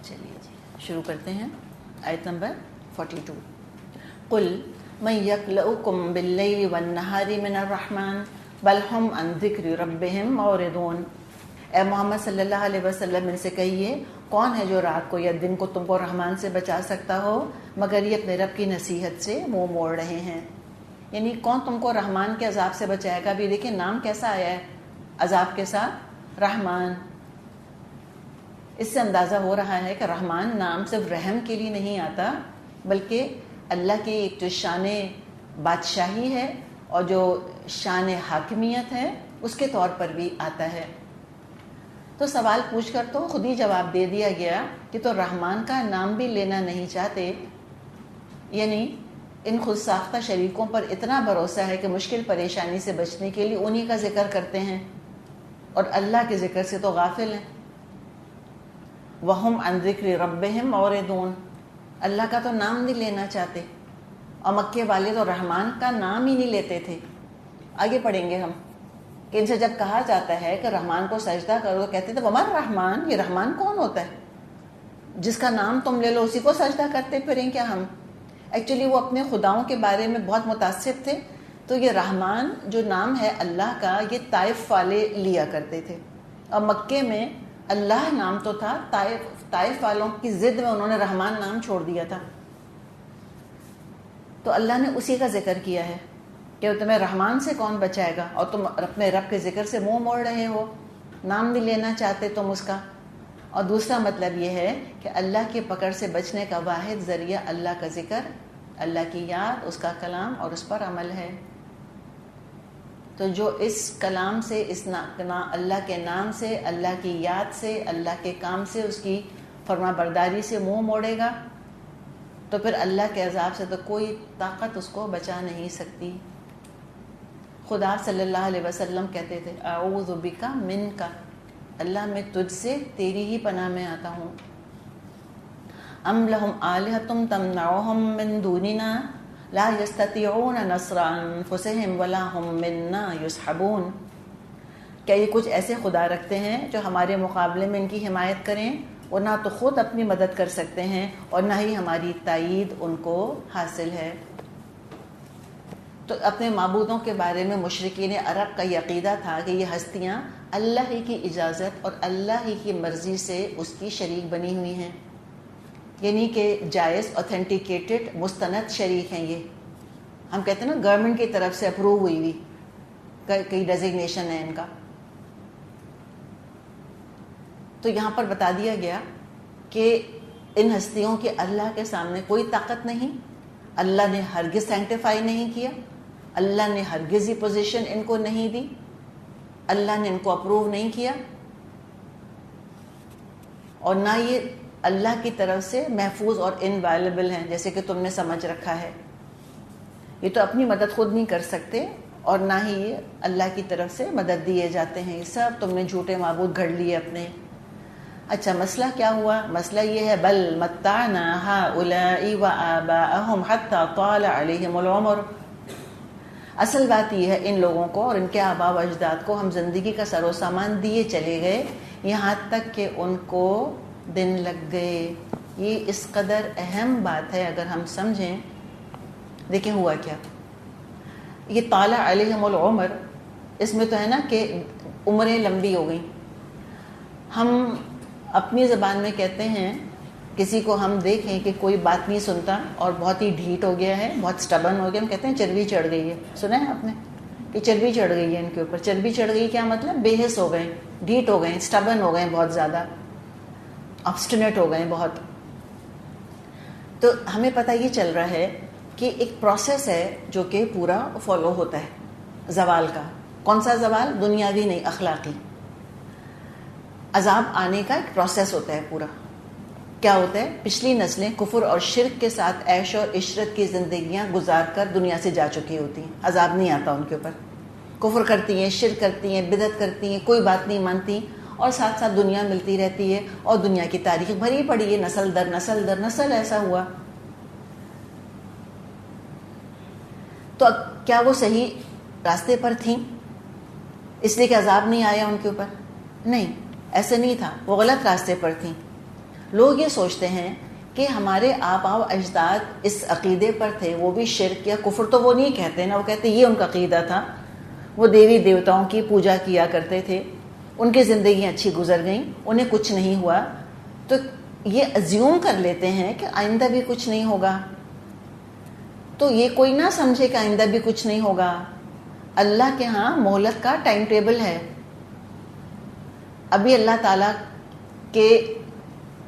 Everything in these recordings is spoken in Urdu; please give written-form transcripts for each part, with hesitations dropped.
چلیے جی شروع کرتے ہیں. آیت نمبر 42. قل من یکلؤکم باللیل والنہار من الرحمن بل ہم عن ذکر ربہم معرضون. اے محمد صلی اللہ علیہ وسلم ان سے کہیے کون ہے جو رات کو یا دن کو تم کو رحمان سے بچا سکتا ہو مگر یہ اپنے رب کی نصیحت سے منہ موڑ رہے ہیں. یعنی کون تم کو رحمان کے عذاب سے بچائے گا. بھی دیکھیں نام کیسا آیا ہے عذاب کے ساتھ رحمان. اس سے اندازہ ہو رہا ہے کہ رحمان نام صرف رحم کے لیے نہیں آتا بلکہ اللہ کی ایک جو شان بادشاہی ہے اور جو شان حاکمیت ہے اس کے طور پر بھی آتا ہے. تو سوال پوچھ کر تو خود ہی جواب دے دیا گیا کہ تو رحمان کا نام بھی لینا نہیں چاہتے. یعنی ان خود ساختہ شریکوں پر اتنا بھروسہ ہے کہ مشکل پریشانی سے بچنے کے لیے انہی کا ذکر کرتے ہیں اور اللہ کے ذکر سے تو غافل ہیں. وَهُمْ عَنْ ذِكْرِ رَبِّهِمْ مُعْرِضُونَ. اللہ کا تو نام نہیں لینا چاہتے. اور مکے والے تو رحمان کا نام ہی نہیں لیتے تھے. آگے پڑھیں گے ہم کہ ان سے جب کہا جاتا ہے کہ رحمان کو سجدہ کرو تو کہتے تھے وَمَا الرحمن. یہ رحمان کون ہوتا ہے جس کا نام تم لے لو اسی کو سجدہ کرتے پھریں کیا ہم. ایکچولی وہ اپنے خداؤں کے بارے میں بہت متعصب تھے. تو یہ رحمان جو نام ہے اللہ کا یہ طائف والے لیا کرتے تھے اور مکے میں اللہ نام تو تھا طائف والوں کی ضد میں انہوں نے رحمان نام چھوڑ دیا تھا. تو اللہ نے اسی کا ذکر کیا ہے کہ تمہیں رحمان سے کون بچائے گا اور تم اپنے رب کے ذکر سے منہ موڑ رہے ہو. نام نہیں لینا چاہتے تم اس کا. اور دوسرا مطلب یہ ہے کہ اللہ کی پکڑ سے بچنے کا واحد ذریعہ اللہ کا ذکر اللہ کی یاد اس کا کلام اور اس پر عمل ہے. تو جو اس کلام سے اللہ کے نام سے اللہ کی یاد سے اللہ کے کام سے اس کی فرما برداری سے منہ موڑے گا تو پھر اللہ کے عذاب سے تو کوئی طاقت اس کو بچا نہیں سکتی. خدا صلی اللہ علیہ وسلم کہتے تھے اعوذ بک منک. اللہ میں تجھ سے تیری ہی پناہ میں آتا ہوں. ام لہم آلہۃ تمنعہم من دوننا لا یستطیعون نصر انفسہم ولا ہم منا یصحبون. کیا یہ کچھ ایسے خدا رکھتے ہیں جو ہمارے مقابلے میں ان کی حمایت کریں اور نہ تو خود اپنی مدد کر سکتے ہیں اور نہ ہی ہماری تائید ان کو حاصل ہے. تو اپنے معبودوں کے بارے میں مشرکین عرب کا یہ عقیدہ تھا کہ یہ ہستیاں اللہ ہی کی اجازت اور اللہ ہی کی مرضی سے اس کی شریک بنی ہوئی ہیں. یعنی کہ جائز اوتھینٹیکیٹڈ مستند شریک ہیں. یہ ہم کہتے ہیں نا گورنمنٹ کی طرف سے اپروو ہوئی ہوئی کئی ڈیزگنیشن ہے ان کا. تو یہاں پر بتا دیا گیا کہ ان ہستیوں کے اللہ کے سامنے کوئی طاقت نہیں. اللہ نے ہرگز سینکٹیفائی نہیں کیا. اللہ نے ہرگز یہ پوزیشن ان کو نہیں دی. اللہ نے ان کو اپروو نہیں کیا اور نہ یہ اللہ کی طرف سے محفوظ اور انوائلیبل ہیں جیسے کہ تم نے سمجھ رکھا ہے. یہ تو اپنی مدد خود نہیں کر سکتے اور نہ ہی یہ اللہ کی طرف سے مدد دیے جاتے ہیں. یہ سب تم نے جھوٹے معبود گھڑ لیے اپنے. اچھا مسئلہ کیا ہوا؟ مسئلہ یہ ہے بل متعنا هؤلاء وآباءهم حتى طال عليهم العمر. اصل بات یہ ہے ان لوگوں کو اور ان کے آباء و اجداد کو ہم زندگی کا سر و سامان دیے چلے گئے یہاں تک کہ ان کو دن لگ گئے. یہ اس قدر اہم بات ہے اگر ہم سمجھیں. دیکھیں ہوا کیا. یہ طال علیہم العمر اس میں تو ہے نا کہ عمریں لمبی ہو گئیں. ہم اپنی زبان میں کہتے ہیں کسی کو ہم دیکھیں کہ کوئی بات نہیں سنتا اور بہت ہی ڈھیٹ ہو گیا ہے بہت سٹبن ہو گیا ہم کہتے ہیں چربی چڑھ گئی ہے. سنا ہے آپ نے کہ چربی چڑھ گئی ہے ان کے اوپر. چربی چڑھ گئی کیا مطلب؟ بے حس ہو گئے ڈھیٹ ہو گئے سٹبن ہو گئے بہت زیادہ obstinate ہو گئے بہت. تو ہمیں پتہ یہ چل رہا ہے کہ ایک پروسیس ہے جو کہ پورا فالو ہوتا ہے زوال کا. کون سا زوال؟ دنیاوی نہیں اخلاقی. عذاب آنے کا ایک پروسیس ہوتا ہے پورا. کیا ہوتا ہے؟ پچھلی نسلیں کفر اور شرک کے ساتھ عیش اور عشرت کی زندگیاں گزار کر دنیا سے جا چکی ہوتی ہیں. عذاب نہیں آتا ان کے اوپر. کفر کرتی ہیں شرک کرتی ہیں بدعت کرتی ہیں کوئی بات نہیں مانتی اور ساتھ ساتھ دنیا ملتی رہتی ہے اور دنیا کی تاریخ بھری پڑی ہے نسل در نسل در نسل ایسا ہوا. تو کیا وہ صحیح راستے پر تھیں اس لیے کہ عذاب نہیں آیا ان کے اوپر؟ نہیں ایسے نہیں تھا. وہ غلط راستے پر تھیں. لوگ یہ سوچتے ہیں کہ ہمارے آباء و اجداد اس عقیدے پر تھے، وہ بھی شرک یا کفر تو وہ نہیں کہتے نا، وہ کہتے یہ ان کا عقیدہ تھا، وہ دیوی دیوتاؤں کی پوجا کیا کرتے تھے، ان کی زندگیاں اچھی گزر گئیں، انہیں کچھ نہیں ہوا، تو یہ ازیوم کر لیتے ہیں کہ آئندہ بھی کچھ نہیں ہوگا. تو یہ کوئی نہ سمجھے کہ آئندہ بھی کچھ نہیں ہوگا. اللہ کے ہاں مہلت کا ٹائم ٹیبل ہے. ابھی اللہ تعالیٰ کے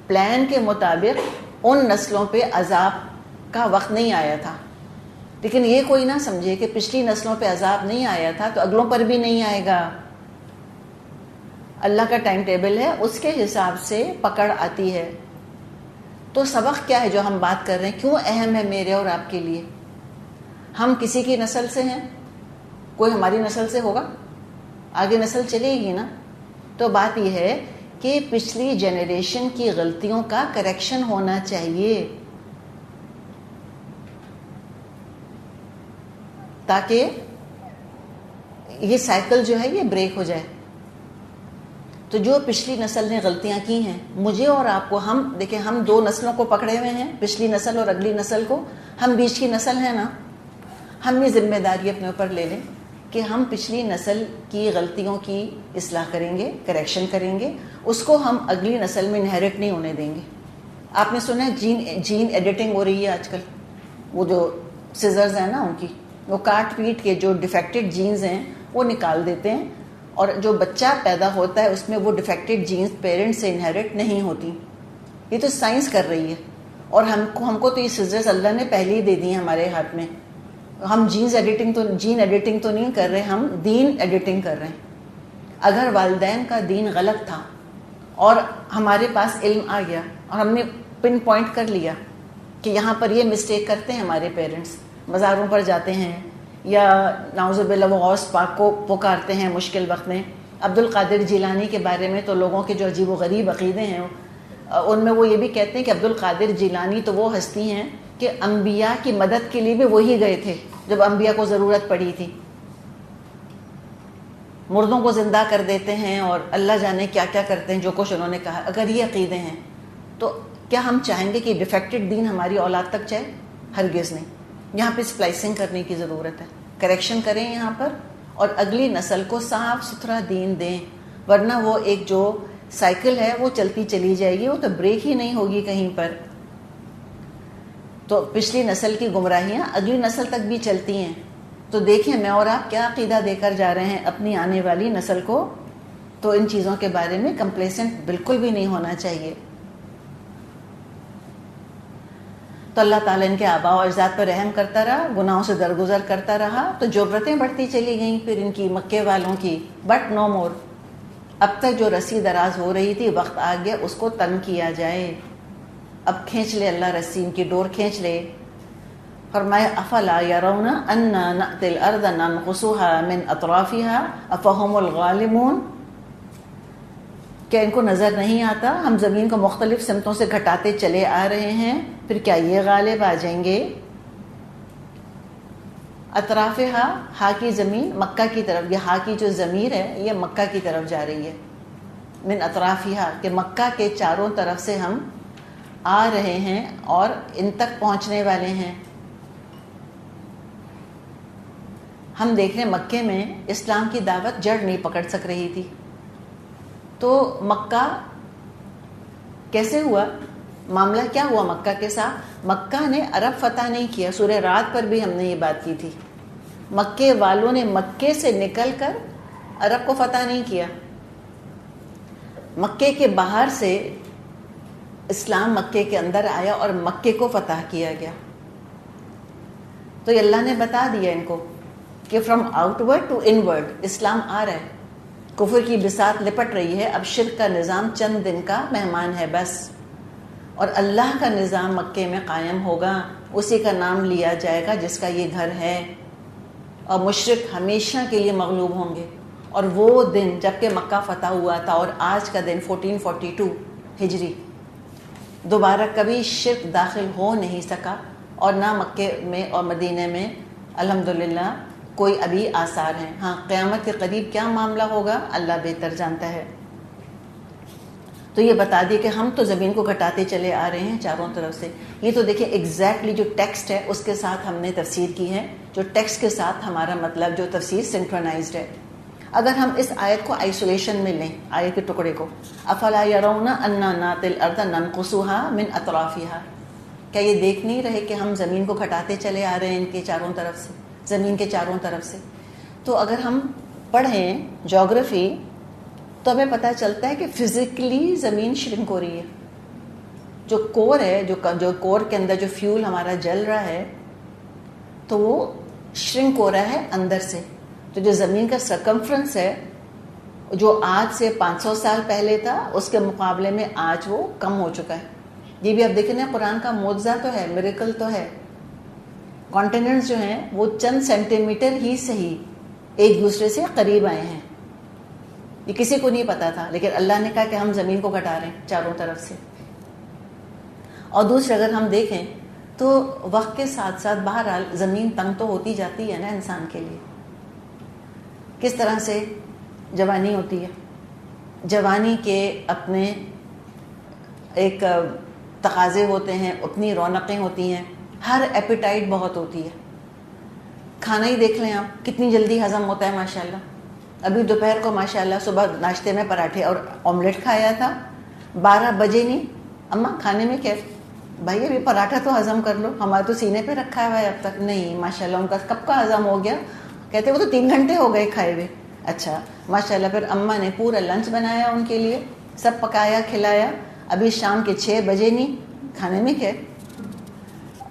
پلان کے مطابق ان نسلوں پہ عذاب کا وقت نہیں آیا تھا، لیکن یہ کوئی نہ سمجھے کہ پچھلی نسلوں پہ عذاب نہیں آیا تھا تو اگلوں پر بھی نہیں آئے گا. اللہ کا ٹائم ٹیبل ہے، اس کے حساب سے پکڑ آتی ہے. تو سبق کیا ہے جو ہم بات کر رہے ہیں، کیوں اہم ہے میرے اور آپ کے لیے؟ ہم کسی کی نسل سے ہیں، کوئی ہماری نسل سے ہوگا، آگے نسل چلے گی نا. تو بات یہ ہے کہ پچھلی جنریشن کی غلطیوں کا کریکشن ہونا چاہیے تاکہ یہ سائیکل جو ہے یہ بریک ہو جائے. تو جو پچھلی نسل نے غلطیاں کی ہیں، مجھے اور آپ کو، ہم دیکھیں ہم دو نسلوں کو پکڑے ہوئے ہیں، پچھلی نسل اور اگلی نسل کو، ہم بیچ کی نسل ہیں نا. ہم یہ ذمہ داری اپنے اوپر لے لیں کہ ہم پچھلی نسل کی غلطیوں کی اصلاح کریں گے، کریکشن کریں گے، اس کو ہم اگلی نسل میں انہیرٹ نہیں ہونے دیں گے. آپ نے سنا ہے جین ایڈیٹنگ ہو رہی ہے آج کل، وہ جو سیزرز ہیں نا ان کی، وہ کاٹ پیٹ کے جو ڈیفیکٹڈ جینز ہیں وہ نکال دیتے ہیں، اور جو بچہ پیدا ہوتا ہے اس میں وہ ڈیفیکٹڈ جینز پیرنٹس سے انہیرٹ نہیں ہوتی. یہ تو سائنس کر رہی ہے، اور ہم کو تو یہ سیزرز اللہ نے پہلے ہی دے دی ہیں ہمارے ہاتھ میں. ہم جین ایڈیٹنگ تو نہیں کر رہے، ہم دین ایڈیٹنگ کر رہے ہیں. اگر والدین کا دین غلط تھا اور ہمارے پاس علم آ گیا اور ہم نے پن پوائنٹ کر لیا کہ یہاں پر یہ مسٹیک کرتے ہیں ہمارے پیرنٹس، مزاروں پر جاتے ہیں یا نعوذ باللہ وہ غوث پاک کو پکارتے ہیں مشکل وقت میں. عبد القادر جیلانی کے بارے میں تو لوگوں کے جو عجیب و غریب عقیدے ہیں ان میں وہ یہ بھی کہتے ہیں کہ عبد القادر جیلانی تو وہ ہستی ہیں کہ انبیاء کی مدد کے لیے بھی وہی گئے تھے جب انبیاء کو ضرورت پڑی تھی. مردوں کو زندہ کر دیتے ہیں اور اللہ جانے کیا کیا کرتے ہیں جو کچھ انہوں نے کہا. اگر یہ عقیدے ہیں تو کیا ہم چاہیں گے کہ ڈیفیکٹڈ دین ہماری اولاد تک جائے؟ ہرگز نہیں. یہاں پہ سپلائسنگ کرنے کی ضرورت ہے، کریکشن کریں یہاں پر، اور اگلی نسل کو صاف ستھرا دین دیں، ورنہ وہ ایک جو سائیکل ہے وہ چلتی چلی جائے گی، وہ تو بریک ہی نہیں ہوگی کہیں پر. تو پچھلی نسل کی گمراہیاں اگلی نسل تک بھی چلتی ہیں. تو دیکھیں میں اور آپ کیا عقیدہ دے کر جا رہے ہیں اپنی آنے والی نسل کو. تو ان چیزوں کے بارے میں کمپلیسنٹ بالکل بھی نہیں ہونا چاہیے. تو اللہ تعالیٰ ان کے آباء و اجداد پر رحم کرتا رہا، گناہوں سے درگزر کرتا رہا، تو جرتیں بڑھتی چلی گئیں پھر ان کی، مکے والوں کی. بٹ نو مور. اب تک جو رسی دراز ہو رہی تھی، وقت آ گیا اس کو تنگ کیا جائے. اب کھینچ لے اللہ رسی، ان کی ڈور کھینچ لے. فرمایا افلا یرون انا نأتی الارض ننقصها من اطرافها افهم الغالبون. کیا ان کو نظر نہیں آتا ہم زمین کو مختلف سمتوں سے گھٹاتے چلے آ رہے ہیں، پھر کیا یہ غالب آ جائیں گے؟ اطرافها، ہا کی زمین مکہ کی طرف، یہ ہا کی جو ضمیر ہے یہ مکہ کی طرف جا رہی ہے. من اطرافها کہ مکہ کے چاروں طرف سے ہم آ رہے ہیں اور ان تک پہنچنے والے ہیں. ہم دیکھ رہے ہیں مکے میں اسلام کی دعوت جڑ نہیں پکڑ سک رہی تھی. تو مکہ کیسے ہوا؟ معاملہ کیا ہوا مکہ کے ساتھ؟ مکہ نے عرب فتح نہیں کیا. سورہ رات پر بھی ہم نے یہ بات کی تھی. مکے والوں نے مکے سے نکل کر عرب کو فتح نہیں کیا. مکے کے باہر سے اسلام مکے کے اندر آیا اور مکے کو فتح کیا گیا. تو یہ اللہ نے بتا دیا ان کو کہ from outward to inward اسلام آ رہا ہے. کفر کی بساط لپٹ رہی ہے. اب شرک کا نظام چند دن کا مہمان ہے بس، اور اللہ کا نظام مکے میں قائم ہوگا. اسی کا نام لیا جائے گا جس کا یہ گھر ہے، اور مشرک ہمیشہ کے لیے مغلوب ہوں گے. اور وہ دن جب کہ مکہ فتح ہوا تھا اور آج کا دن 1442 ہجری، دوبارہ کبھی شرک داخل ہو نہیں سکا، اور نہ مکے میں اور مدینہ میں الحمدللہ کوئی ابھی آثار ہیں. ہاں قیامت کے قریب کیا معاملہ ہوگا اللہ بہتر جانتا ہے. تو یہ بتا دی کہ ہم تو زمین کو گھٹاتے چلے آ رہے ہیں چاروں طرف سے. یہ تو دیکھیں ایگزیکٹلی جو ٹیکسٹ ہے اس کے ساتھ ہم نے تفسیر کی ہے, جو ٹیکسٹ کے ساتھ ہمارا مطلب جو تفسیر سنکرونائزڈ ہے. اگر ہم اس آیت کو آئسولیشن میں لیں, آیت کے ٹکڑے کو, افلا یرون انا ناتی الارض ننقصها من اطرافها, کیا یہ دیکھ نہیں رہے کہ ہم زمین کو گھٹاتے چلے آ رہے ہیں ان کے چاروں طرف سے, زمین کے چاروں طرف سے. تو اگر ہم پڑھیں جغرافی تو ہمیں پتہ چلتا ہے کہ فزیکلی زمین شرنک ہو رہی ہے. جو کور ہے, جو کور کے اندر جو فیول ہمارا جل رہا ہے تو وہ شرنک ہو رہا ہے اندر سے. تو جو زمین کا سرکمفرنس ہے جو آج سے 500 سال پہلے تھا اس کے مقابلے میں آج وہ کم ہو چکا ہے. یہ بھی آپ دیکھیں نا, قرآن کا معجزہ تو ہے, میریکل تو ہے. کانٹیننٹس جو ہیں وہ چند سینٹی میٹر ہی صحیح ایک دوسرے سے قریب آئے ہیں. یہ کسی کو نہیں پتا تھا, لیکن اللہ نے کہا کہ ہم زمین کو گھٹا رہے ہیں چاروں طرف سے. اور دوسرے اگر ہم دیکھیں تو وقت کے ساتھ ساتھ بہرحال زمین تنگ تو ہوتی جاتی ہے نا انسان کے لیے. کس طرح سے جوانی ہوتی ہے, جوانی کے اپنے ایک تقاضے ہوتے ہیں, اپنی رونقیں ہوتی ہیں, ہر ایپیٹائٹ بہت ہوتی ہے. کھانا ہی دیکھ لیں آپ, کتنی جلدی ہضم ہوتا ہے ماشاءاللہ. ابھی دوپہر کو ماشاءاللہ صبح ناشتے میں پراٹھے اور آملیٹ کھایا تھا, 12 بجے نہیں اماں کھانے میں کیا, بھائی ابھی پراٹھا تو ہضم کر لو, ہمارے تو سینے پہ رکھا ہوا ہے اب تک. نہیں ماشاءاللہ ان کا کب کا ہضم ہو گیا, کہتے وہ تو 3 گھنٹے ہو گئے کھائے ہوئے. اچھا ماشاءاللہ, پھر اماں نے پورا لنچ بنایا ان کے لیے, سب پکایا کھلایا, ابھی شام کے 6 بجے نہیں, کھانے میں کیا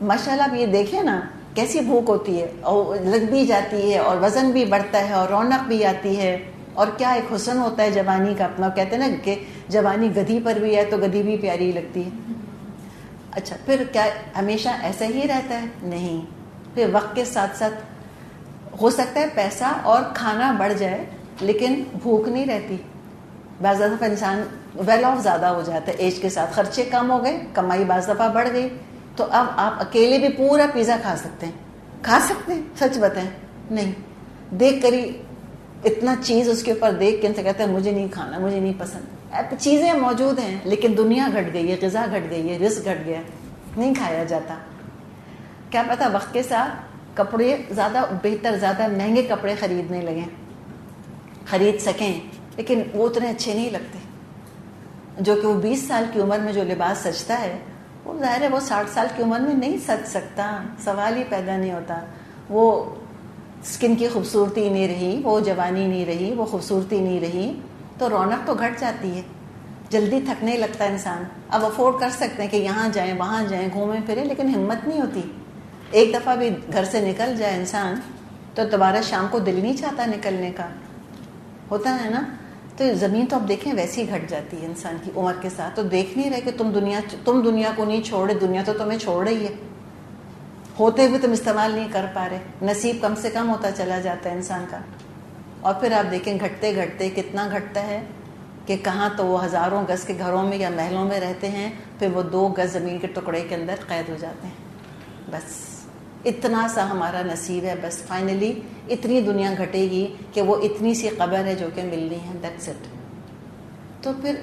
ماشاءاللہ. آپ یہ دیکھیں نا کیسی بھوک ہوتی ہے, اور لگ بھی جاتی ہے, اور وزن بھی بڑھتا ہے, اور رونق بھی آتی ہے, اور کیا ایک حسن ہوتا ہے جوانی کا اپنا. کہتے ہیں نا کہ جوانی گدھی پر بھی ہے تو گدھی بھی پیاری لگتی ہے. اچھا پھر کیا ہمیشہ ایسا ہی رہتا ہے؟ نہیں, پھر وقت کے ساتھ ساتھ ہو سکتا ہے پیسہ اور کھانا بڑھ جائے لیکن بھوک نہیں رہتی. بعض دفعہ انسان ویل آف زیادہ ہو جاتا ہے ایج کے ساتھ, خرچے کم ہو گئے, کمائی بعض دفعہ بڑھ گئی, تو اب آپ اکیلے بھی پورا پیزا کھا سکتے ہیں. کھا سکتے ہیں, سچ بتائیں نہیں, دیکھ کر ہی اتنا چیز اس کے اوپر دیکھ کے ان سے کہتے ہیں مجھے نہیں کھانا, مجھے نہیں پسند. چیزیں موجود ہیں لیکن دنیا گھٹ گئی ہے, غذا گھٹ گئی ہے, رزق گھٹ گیا, نہیں کھایا جاتا. کیا پتا وقت کے ساتھ کپڑے زیادہ بہتر, زیادہ مہنگے کپڑے خریدنے لگیں, خرید سکیں, لیکن وہ اتنے اچھے نہیں لگتے. جو کہ وہ 20 سال کی عمر میں جو لباس سجتا ہے وہ ظاہر ہے وہ 60 سال کی عمر میں نہیں سج سکتا, سوال ہی پیدا نہیں ہوتا. وہ اسکن کی خوبصورتی نہیں رہی, وہ جوانی نہیں رہی, وہ خوبصورتی نہیں رہی, تو رونق تو گھٹ جاتی ہے, جلدی تھکنے لگتا ہے انسان. اب افورڈ کر سکتے ہیں کہ یہاں جائیں وہاں جائیں, گھومیں پھریں, لیکن ہمت نہیں ہوتی. ایک دفعہ بھی گھر سے نکل جائے انسان تو دوبارہ شام کو دل نہیں چاہتا نکلنے کا, ہوتا ہے نا. تو زمین تو اب دیکھیں ویسی گھٹ جاتی ہے انسان کی عمر کے ساتھ. تو دیکھ نہیں رہے کہ تم دنیا کو نہیں چھوڑے, دنیا تو تمہیں چھوڑ رہی ہے, ہوتے ہوئے تم استعمال نہیں کر پا رہے. نصیب کم سے کم ہوتا چلا جاتا ہے انسان کا. اور پھر آپ دیکھیں گھٹتے گھٹتے کتنا گھٹتا ہے کہ کہاں تو وہ ہزاروں گز کے گھروں میں یا محلوں میں رہتے ہیں, پھر وہ 2 گز زمین کے ٹکڑے کے اندر قید ہو جاتے ہیں. بس اتنا سا ہمارا نصیب ہے, بس فائنلی اتنی دنیا گھٹے گی کہ وہ اتنی سی قبر ہے جو کہ ملنی ہے, دیٹس اٹ. تو پھر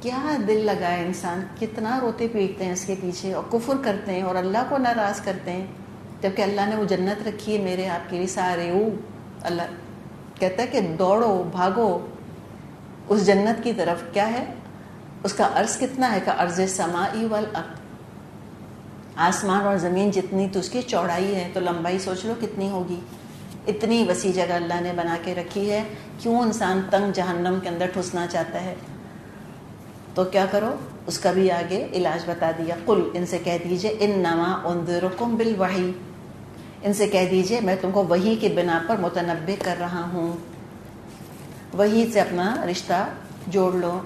کیا دل لگائے انسان, کتنا روتے پیٹتے ہیں اس کے پیچھے, اور کفر کرتے ہیں اور اللہ کو ناراض کرتے ہیں, جبکہ اللہ نے وہ جنت رکھی ہے میرے آپ کے لیے. سارے اللہ کہتا ہے کہ دوڑو بھاگو اس جنت کی طرف. کیا ہے اس کا عرض کتنا ہے, کہ عرض سمائی والارض, آسمان اور زمین جتنی تو اس کی چوڑائی ہے, تو لمبائی سوچ لو کتنی ہوگی. اتنی وسیع جگہ اللہ نے بنا کے رکھی ہے. کیوں انسان تنگ جہنم کے اندر ٹھسنا چاہتا ہے؟ تو کیا کرو, اس کا بھی آگے علاج بتا دیا. قل, ان سے کہہ دیجئے, انما انذرکم بالوحی, ان سے کہہ دیجئے میں تم کو وحی کے بنا پر متنبہ کر رہا ہوں. وحی سے اپنا رشتہ جوڑ لو.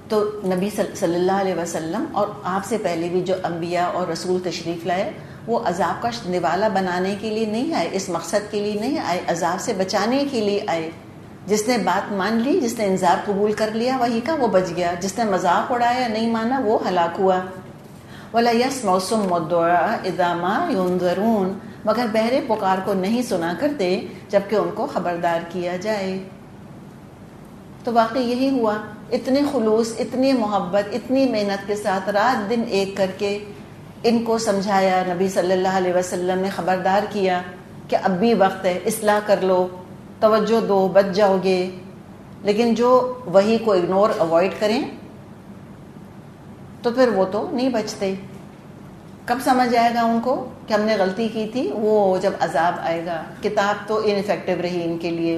تو نبی صلی اللہ علیہ وسلم اور آپ سے پہلے بھی جو انبیاء اور رسول تشریف لائے, وہ عذاب کا نوالا بنانے کے لیے نہیں آئے, اس مقصد کے لیے نہیں آئے, عذاب سے بچانے کے لیے آئے. جس نے بات مان لی, جس نے انذار قبول کر لیا وحی کا, وہ بچ گیا. جس نے مذاق اڑایا نہیں مانا وہ ہلاک ہوا. وَلَا يَسْمَعُ الصُّمُّ الدُّعَاءَ إِذَا مَا يُنذَرُونَ, مگر بہرے پکار کو نہیں سنا کرتے جبکہ ان کو خبردار کیا جائے. تو واقعی یہی ہوا، اتنے خلوص، اتنی محبت، اتنی محنت کے ساتھ رات دن ایک کر کے ان کو سمجھایا، نبی صلی اللہ علیہ وسلم نے خبردار کیا کہ اب بھی وقت ہے، اصلاح کر لو، توجہ دو، بچ جاؤ گے۔ لیکن جو وحی کو اگنور اوائڈ کریں تو پھر وہ تو نہیں بچتے۔ کب سمجھ آئے گا ان کو کہ ہم نے غلطی کی تھی؟ وہ جب عذاب آئے گا۔ کتاب تو انفیکٹو رہی ان کے لیے۔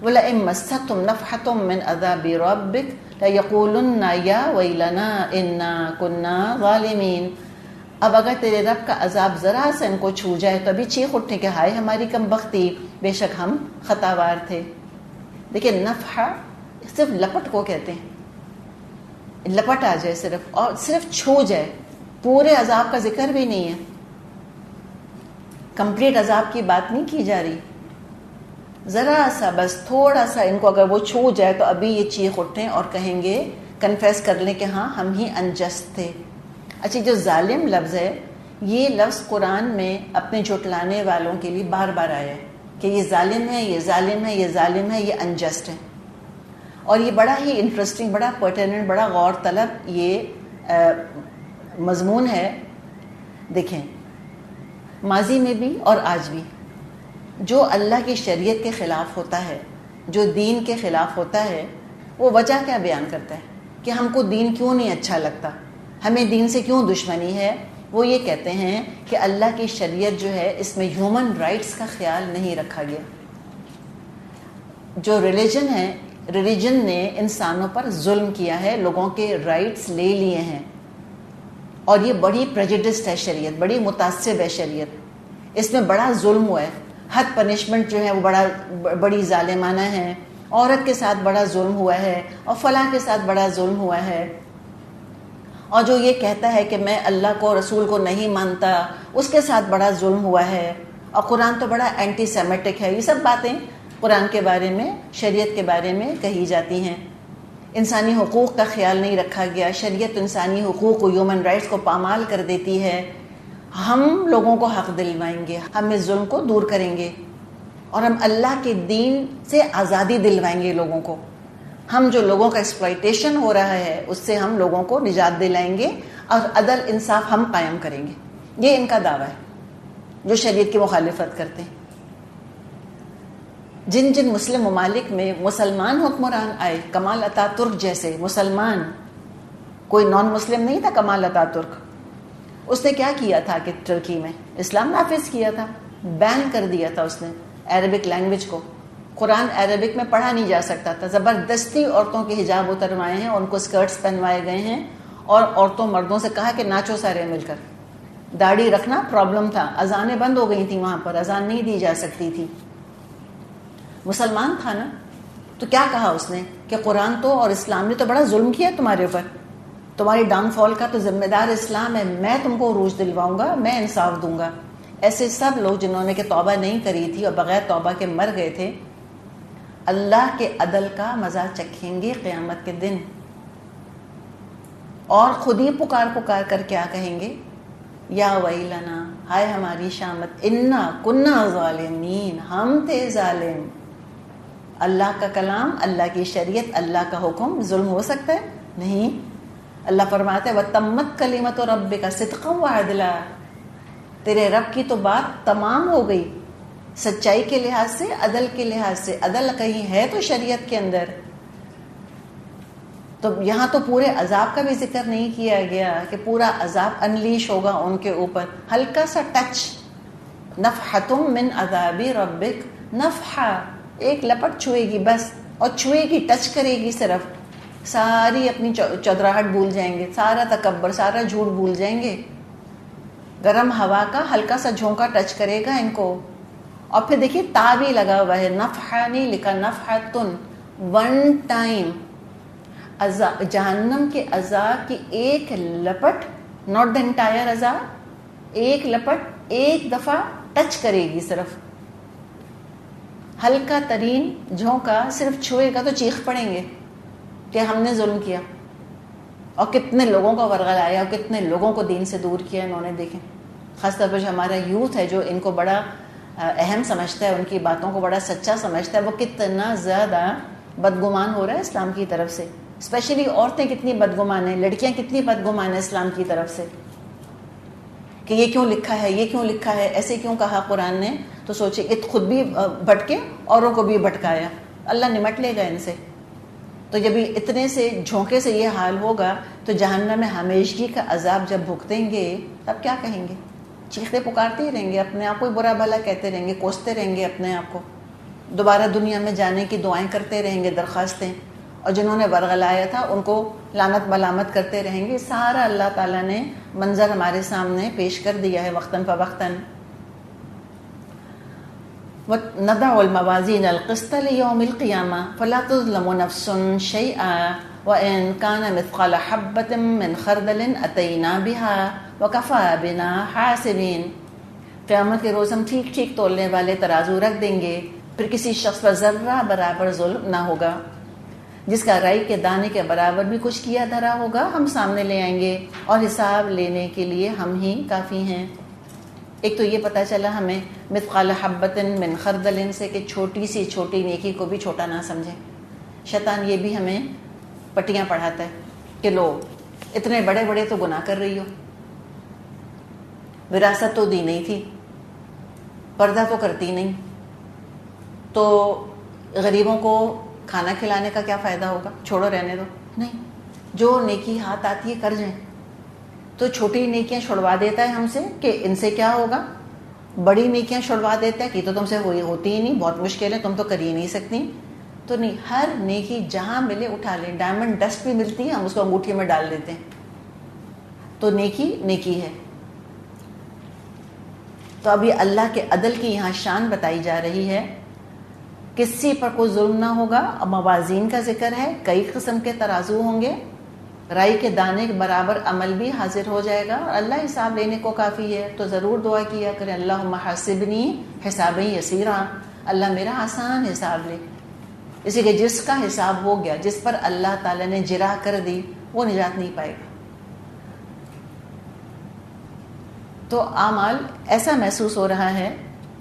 وَلَئِن مَسَّتْهُمْ نَفْحَةٌ مِّنْ عَذَابِ رَبِّكَ لَيَقُولُنَّ يَا وَيْلَنَا إِنَّا كُنَّا ظَالِمِينَ۔ اب اگر تیرے رب کا عذاب ذرا سے ان کو چھو جائے تو ابھی چیخ اٹھنے کہ ہائے ہماری کم بختی، بے شک ہم خطاوار تھے۔ دیکھیں نفحہ صرف لپٹ کو کہتے ہیں، لپٹ آ جائے صرف، اور صرف چھو جائے، پورے عذاب کا ذکر بھی نہیں ہے، کمپلیٹ عذاب کی بات نہیں کی جا رہی، ذرا سا بس تھوڑا سا ان کو اگر وہ چھو جائے تو ابھی یہ چیخ اٹھیں اور کہیں گے، کنفیس کر لیں کہ ہاں ہم ہی انجسٹ تھے۔ اچھا، جو ظالم لفظ ہے، یہ لفظ قرآن میں اپنے جھٹلانے والوں کے لیے بار بار آیا ہے کہ یہ ظالم ہے، یہ ظالم ہے، یہ ظالم ہے، یہ انجسٹ ہے۔ اور یہ بڑا ہی انٹرسٹنگ، بڑا پرٹیننٹ، بڑا غور طلب یہ مضمون ہے۔ دیکھیں ماضی میں بھی اور آج بھی جو اللہ کی شریعت کے خلاف ہوتا ہے، جو دین کے خلاف ہوتا ہے، وہ وجہ کیا بیان کرتا ہے کہ ہم کو دین کیوں نہیں اچھا لگتا، ہمیں دین سے کیوں دشمنی ہے؟ وہ یہ کہتے ہیں کہ اللہ کی شریعت جو ہے اس میں ہیومن رائٹس کا خیال نہیں رکھا گیا۔ جو ریلیجن نے انسانوں پر ظلم کیا ہے، لوگوں کے رائٹس لے لیے ہیں، اور یہ بڑی پریجڈسڈ ہے شریعت، بڑی متعصب ہے شریعت، اس میں بڑا ظلم ہوا ہے، حد پنشمنٹ جو ہے وہ بڑی ظالمانہ ہے، عورت کے ساتھ بڑا ظلم ہوا ہے، اور فلاں کے ساتھ بڑا ظلم ہوا ہے۔ اور جو یہ کہتا ہے کہ میں اللہ کو، رسول کو نہیں مانتا، اس کے ساتھ بڑا ظلم ہوا ہے، اور قرآن تو بڑا اینٹی سیمیٹک ہے۔ یہ سب باتیں قرآن کے بارے میں، شریعت کے بارے میں کہی جاتی ہیں۔ انسانی حقوق کا خیال نہیں رکھا گیا، شریعت انسانی حقوق کو، ہیومن رائٹس کو پامال کر دیتی ہے۔ ہم لوگوں کو حق دلوائیں گے، ہم اس ظلم کو دور کریں گے، اور ہم اللہ کے دین سے آزادی دلوائیں گے لوگوں کو۔ ہم جو لوگوں کا ایکسپلائٹیشن ہو رہا ہے اس سے ہم لوگوں کو نجات دلائیں گے، اور عدل انصاف ہم قائم کریں گے۔ یہ ان کا دعویٰ ہے جو شریعت کی مخالفت کرتے ہیں۔ جن جن مسلم ممالک میں مسلمان حکمران آئے، کمال اتا ترک جیسے مسلمان، کوئی نان مسلم نہیں تھا کمال اتا ترک، اس نے کیا کیا تھا کہ ترکی میں اسلام نافذ کیا تھا، بین کر دیا تھا اس نے عربک لینگویج کو۔ قرآن عربک میں پڑھا نہیں جا سکتا تھا، زبردستی عورتوں کے حجاب اتروائے ہیں، ان کو اسکرٹس پہنوائے گئے ہیں، اور عورتوں مردوں سے کہا کہ ناچو سارے مل کر۔ داڑھی رکھنا پرابلم تھا، اذانیں بند ہو گئی تھیں وہاں پر، اذان نہیں دی جا سکتی تھی۔ مسلمان تھا نا، تو کیا کہا اس نے کہ قرآن تو اور اسلام نے تو بڑا ظلم کیا تمہارے اوپر، تمہاری ڈاؤن فال کا تو ذمہ دار اسلام ہے، میں تم کو عروج دلواؤں گا، میں انصاف دوں گا۔ ایسے سب لوگ جنہوں نے کہ توبہ نہیں کری تھی اور بغیر توبہ کے مر گئے تھے، اللہ کے عدل کا مزہ چکھیں گے قیامت کے دن، اور خود ہی پکار کر کیا کہیں گے، یا ویلنا، ہائے ہماری شامت، انا کنا ظالمین، ہم تھے ظالم۔ اللہ کا کلام، اللہ کی شریعت، اللہ کا حکم ظلم ہو سکتا ہے؟ نہیں۔ اللہ فرماتا ہے وَتَمَّتْ كَلِمَةُ رَبِّكَ صِدْقًا وَعَدْلًا، تیرے رب کی تو بات تمام ہو گئی، سچائی کے لحاظ سے، عدل کے لحاظ سے۔ عدل کہیں ہے تو شریعت کے اندر۔ تو یہاں تو پورے عذاب کا بھی ذکر نہیں کیا گیا کہ پورا عذاب انلیش ہوگا ان کے اوپر، ہلکا سا ٹچ، نفحۃ من عذاب ربک، نفحہ ایک لپٹ چھوئے گی بس، اور چھوئے گی، ٹچ کرے گی صرف، ساری اپنی چودراہٹ بھول جائیں گے، سارا تکبر، سارا جھوٹ بھول جائیں گے۔ گرم ہوا کا ہلکا سا جھونکا ٹچ کرے گا ان کو، اور پھر دیکھیے تا بھی لگا ہوا ہے، نفحہ نہیں لکھا، نفحتن، ون ٹائم۔ جہنم کے عذاب کی ایک لپٹ، ناٹ دا انٹائر عذاب، ایک لپٹ ایک دفعہ ٹچ کرے گی صرف، ہلکا ترین جھونکا صرف چھوئے گا تو چیخ پڑیں گے کہ ہم نے ظلم کیا، اور کتنے لوگوں کا ورغلایا اور کتنے لوگوں کو دین سے دور کیا انہوں نے۔ دیکھیں خاص طور پر جو ہمارا یوتھ ہے، جو ان کو بڑا اہم سمجھتا ہے، ان کی باتوں کو بڑا سچا سمجھتا ہے، وہ کتنا زیادہ بدگمان ہو رہا ہے اسلام کی طرف سے. اسپیشلی عورتیں کتنی بدگمان ہیں, لڑکیاں کتنی بدگمان ہیں اسلام کی طرف سے کہ یہ کیوں لکھا ہے, یہ کیوں لکھا ہے, ایسے کیوں کہا قرآن نے. تو سوچے کہ خود بھی بھٹکے اوروں کو بھی بھٹکایا, اللہ نمٹ لے گا ان سے. تو جب اتنے سے جھونکے سے یہ حال ہوگا تو جہنم میں ہمیشگی کا عذاب جب بھگتیں گے تب کیا کہیں گے؟ چیختے پکارتے ہی رہیں گے, اپنے آپ کو برا بھلا کہتے رہیں گے, کوستے رہیں گے اپنے آپ کو, دوبارہ دنیا میں جانے کی دعائیں کرتے رہیں گے, درخواستیں, اور جنہوں نے ورغلایا تھا ان کو لعنت ملامت کرتے رہیں گے. سارا اللہ تعالیٰ نے منظر ہمارے سامنے پیش کر دیا ہے وقتاً فوقتاً. وَنَضَعُ الْمَوَازِينَ الْقِسْطَ لِيَوْمِ الْقِيَامَةِ فَلَا تُظْلَمُ نَفْسٌ شَيْئًا وَإِنْ كَانَ مِثْقَالَ حَبَّةٍ مِّنْ خَرْدَلٍ أَتَيْنَا بِهَا وَكَفَىٰ بِنَا حَاسِبِينَ. قیامت کے روز ہم ٹھیک ٹھیک تولنے والے ترازو رکھ دیں گے, پھر کسی شخص پر ذرہ برابر ظلم نہ ہوگا. جس کا رائی کے دانے کے برابر بھی کچھ کیا دھرا ہوگا ہم سامنے لے آئیں گے, اور حساب لینے کے لیے ہم ہی کافی ہیں. ایک تو یہ پتہ چلا ہمیں مثقال حبۃ من خردل سے کہ چھوٹی سی چھوٹی نیکی کو بھی چھوٹا نہ سمجھیں. شیطان یہ بھی ہمیں پٹیاں پڑھاتا ہے کہ لو اتنے بڑے بڑے تو گناہ کر رہی ہو, وراثت تو دی نہیں تھی, پردہ تو کرتی نہیں, تو غریبوں کو کھانا کھلانے کا کیا فائدہ ہوگا, چھوڑو رہنے دو. نہیں, جو نیکی ہاتھ آتی ہے کر جائیں. تو چھوٹی نیکیاں چھڑوا دیتا ہے ہم سے کہ ان سے کیا ہوگا, بڑی نیکیاں چھڑوا دیتا ہے کہ تو تم سے ہوتی ہی نہیں, بہت مشکل ہے, تم تو کر ہی نہیں سکتی. تو نہیں, ہر نیکی جہاں ملے اٹھا لیں. ڈائمنڈ ڈسٹ بھی ملتی ہے, ہم اس کو انگوٹھی میں ڈال دیتے ہیں. تو نیکی نیکی ہے. تو ابھی اللہ کے عدل کی یہاں شان بتائی جا رہی ہے, کسی پر کوئی ظلم نہ ہوگا. اب موازین کا ذکر ہے, کئی قسم کے ترازو ہوں گے, رائی کے دانے کے برابر عمل بھی حاضر ہو جائے گا, اور اللہ حساب لینے کو کافی ہے. تو ضرور دعا کیا کریں, اللہم حاسبنی حسابا یسیرا, اللہ میرا آسان حساب لے. اسی کہ جس کا حساب ہو گیا, جس پر اللہ تعالیٰ نے جرح کر دی, وہ نجات نہیں پائے گا. تو اعمال ایسا محسوس ہو رہا ہے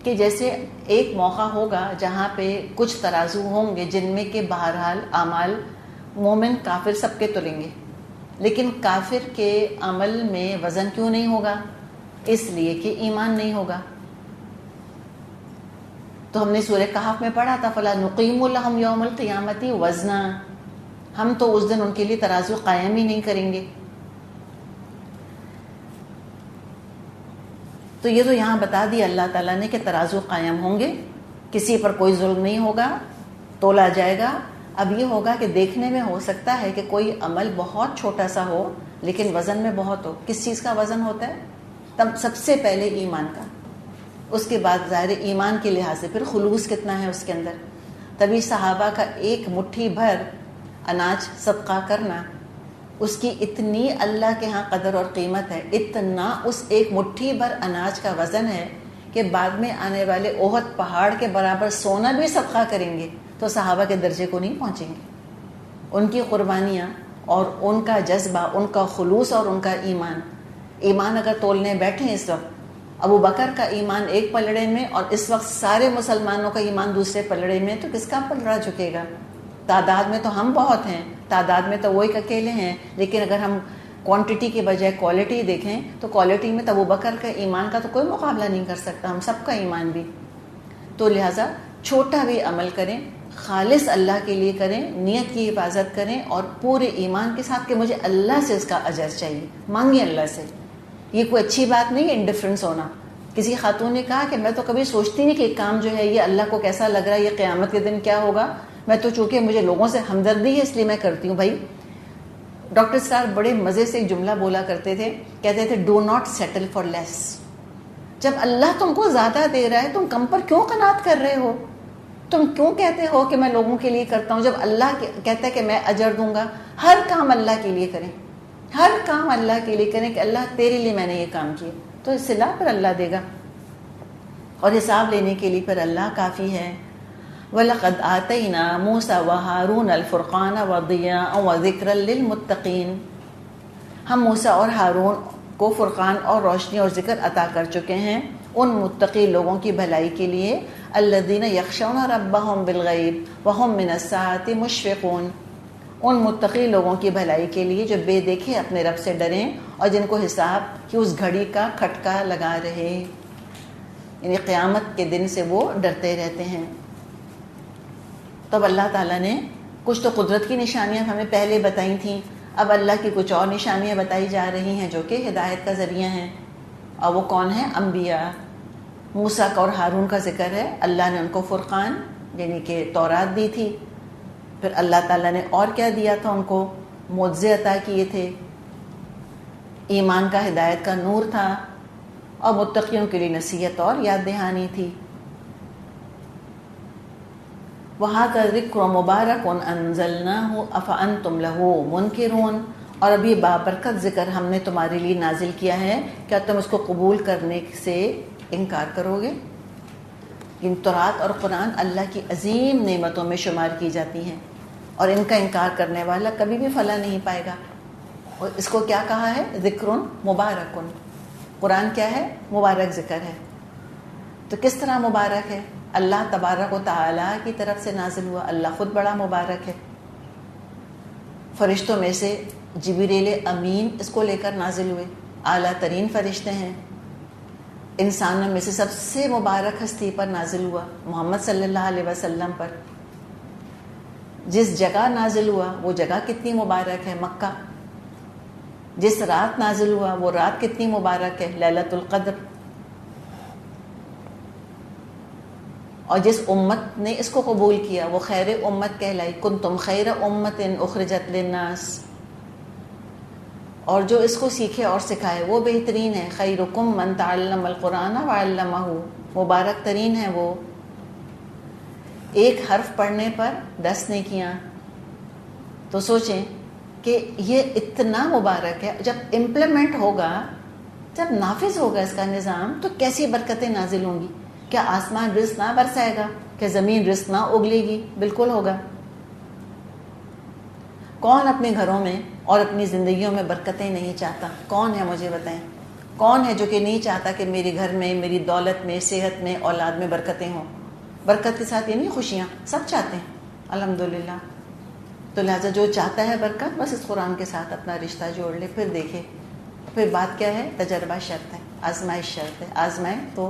کہ جیسے ایک موقع ہوگا جہاں پہ کچھ ترازو ہوں گے جن میں کہ بہرحال اعمال مومن کافر سب کے تلیں گے, لیکن کافر کے عمل میں وزن کیوں نہیں ہوگا؟ اس لیے کہ ایمان نہیں ہوگا. تو ہم نے سورہ کہف میں پڑھا تھا فَلَا نُقِيمُ لَهُمْ يَوْمَ الْقِيَامَةِ وَزْنًا, ہم تو اس دن ان کے لیے ترازو قائم ہی نہیں کریں گے. تو یہ تو یہاں بتا دیا اللہ تعالیٰ نے کہ ترازو قائم ہوں گے, کسی پر کوئی ظلم نہیں ہوگا, تولا جائے گا. اب یہ ہوگا کہ دیکھنے میں ہو سکتا ہے کہ کوئی عمل بہت چھوٹا سا ہو لیکن وزن میں بہت ہو. کس چیز کا وزن ہوتا ہے؟ تب سب سے پہلے ایمان کا, اس کے بعد ظاہر ایمان کے لحاظ سے پھر خلوص کتنا ہے اس کے اندر. تبھی صحابہ کا ایک مٹھی بھر اناج صدقہ کرنا, اس کی اتنی اللہ کے ہاں قدر اور قیمت ہے, اتنا اس ایک مٹھی بھر اناج کا وزن ہے کہ بعد میں آنے والے احد پہاڑ کے برابر سونا بھی صدقہ کریں گے تو صحابہ کے درجے کو نہیں پہنچیں گے. ان کی قربانیاں اور ان کا جذبہ, ان کا خلوص اور ان کا ایمان اگر تولنے بیٹھیں اس وقت, ابو بکر کا ایمان ایک پلڑے میں اور اس وقت سارے مسلمانوں کا ایمان دوسرے پلڑے میں, تو کس کا پلڑا جھکے گا؟ تعداد میں تو ہم بہت ہیں, تعداد میں تو وہ ایک اکیلے ہیں, لیکن اگر ہم کوانٹٹی کے بجائے کوالٹی دیکھیں تو کوالٹی میں تو ابو بکر کا ایمان کا تو کوئی مقابلہ نہیں کر سکتا, ہم سب کا ایمان بھی. تو لہٰذا چھوٹا بھی عمل کریں, خالص اللہ کے لیے کریں, نیت کی حفاظت کریں اور پورے ایمان کے ساتھ کہ مجھے اللہ سے اس کا اجر چاہیے, مانگیں اللہ سے. یہ کوئی اچھی بات نہیں ہے انڈیفرنس ہونا. کسی خاتون نے کہا کہ میں تو کبھی سوچتی نہیں کہ ایک کام جو ہے یہ اللہ کو کیسا لگ رہا ہے, یہ قیامت کے دن کیا ہوگا, میں تو چونکہ مجھے لوگوں سے ہمدردی ہے اس لیے میں کرتی ہوں. بھائی ڈاکٹر صاحب بڑے مزے سے ایک جملہ بولا کرتے تھے, کہتے تھے ڈو ناٹ سیٹل فار لیس. جب اللہ تم کو زیادہ دے رہا ہے تم کم پر کیوں قناعت کر رہے ہو؟ تم کیوں کہتے ہو کہ میں لوگوں کے لیے کرتا ہوں جب اللہ کہتا ہے کہ میں اجر دوں گا؟ ہر کام اللہ کے لیے کریں, ہر کام اللہ کے لیے کریں کہ اللہ تیرے لیے میں نے یہ کام کیا, تو صلہ پر اللہ دے گا اور حساب لینے کے لیے پر اللہ کافی ہے. وَلَقَدْ آتَيْنَا مُوسَى وَهَارُونَ الْفُرْقَانَ وَضِيَاءً وَذِكْرًا لِلْمُتَّقِينَ, ہم موسیٰ اور ہارون کو فرقان اور روشنی اور ذکر عطا کر چکے ہیں ان متقی لوگوں کی بھلائی کے لیے الذین یخشون ربهم بالغیب وهم من الساعة مشفقون، ان متقی لوگوں کی بھلائی کے لیے جو بے دیکھے اپنے رب سے ڈریں اور جن کو حساب کی اس گھڑی کا کھٹکا لگا رہے، یعنی قیامت کے دن سے وہ ڈرتے رہتے ہیں۔ تب اللہ تعالیٰ نے کچھ تو قدرت کی نشانیاں ہمیں پہلے بتائی تھیں، اب اللہ کی کچھ اور نشانیاں بتائی جا رہی ہیں جو کہ ہدایت کا ذریعہ ہیں، اور وہ کون ہیں؟ انبیاء۔ موسیٰ اور ہارون کا ذکر ہے، اللہ نے ان کو فرقان یعنی کہ تورات دی تھی، پھر اللہ تعالیٰ نے اور کیا دیا تھا؟ ان کو معجزے عطا کیے تھے، ایمان کا ہدایت کا نور تھا، اور متقیوں کے لیے نصیحت اور یاد دہانی تھی۔ وَهَذَا الذِّكْرُ مُبَارَكٌ أَنزَلْنَاهُ أَفَأَنْتُمْ لَهُ مُنْكِرُونَ، اور ابھی بابرکت ذکر ہم نے تمہارے لیے نازل کیا ہے، کیا تم اس کو قبول کرنے سے انکار کرو گے؟ ان تورات اور قرآن اللہ کی عظیم نعمتوں میں شمار کی جاتی ہیں، اور ان کا انکار کرنے والا کبھی بھی فلاح نہیں پائے گا۔ اور اس کو کیا کہا ہے؟ ذکر مبارک۔ قرآن کیا ہے؟ مبارک ذکر ہے۔ تو کس طرح مبارک ہے؟ اللہ تبارک و تعالیٰ کی طرف سے نازل ہوا، اللہ خود بڑا مبارک ہے۔ فرشتوں میں سے جبریل امین اس کو لے کر نازل ہوئے، اعلیٰ ترین فرشتے ہیں۔ انسانوں میں سے سب سے مبارک ہستی پر نازل ہوا، محمد صلی اللہ علیہ وسلم پر۔ جس جگہ نازل ہوا وہ جگہ کتنی مبارک ہے، مکہ۔ جس رات نازل ہوا وہ رات کتنی مبارک ہے، لیلۃ القدر۔ اور جس امت نے اس کو قبول کیا وہ خیر امت کہلائی، کنتم خیر امت اخرجت للناس۔ اور جو اس کو سیکھے اور سکھائے وہ بہترین ہے، خیرکم من تعلم القرآن وعلمہ، مبارک ترین ہے وہ۔ ایک حرف پڑھنے پر 10 نیکیاں، تو سوچیں کہ یہ اتنا مبارک ہے، جب امپلیمنٹ ہوگا، جب نافذ ہوگا اس کا نظام، تو کیسی برکتیں نازل ہوں گی۔ کیا آسمان رزق نہ برسائے گا؟ کیا زمین رزق نہ اگلے گی؟ بالکل ہوگا۔ کون اپنے گھروں میں اور اپنی زندگیوں میں برکتیں نہیں چاہتا؟ کون ہے؟ مجھے بتائیں، کون ہے جو کہ نہیں چاہتا کہ میرے گھر میں، میری دولت میں، صحت میں، اولاد میں برکتیں ہوں؟ برکت کے ساتھ یہ نہیں خوشیاں، سب چاہتے ہیں الحمدللہ۔ تو لہٰذا جو چاہتا ہے برکت، بس اس قرآن کے ساتھ اپنا رشتہ جوڑ لے، پھر دیکھے۔ پھر بات کیا ہے؟ تجربہ شرط ہے، آزمائش شرط ہے۔ آزمائے تو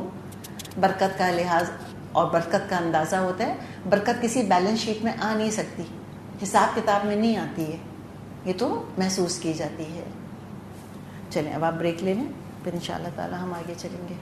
برکت کا لحاظ اور برکت کا اندازہ ہوتا ہے۔ برکت کسی بیلنس شیٹ میں آ نہیں سکتی، حساب کتاب میں نہیں آتی ہے، یہ تو محسوس کی جاتی ہے۔ چلیں اب آپ بریک لے لیں، پھر انشاءاللہ تعالی ہم آگے چلیں گے۔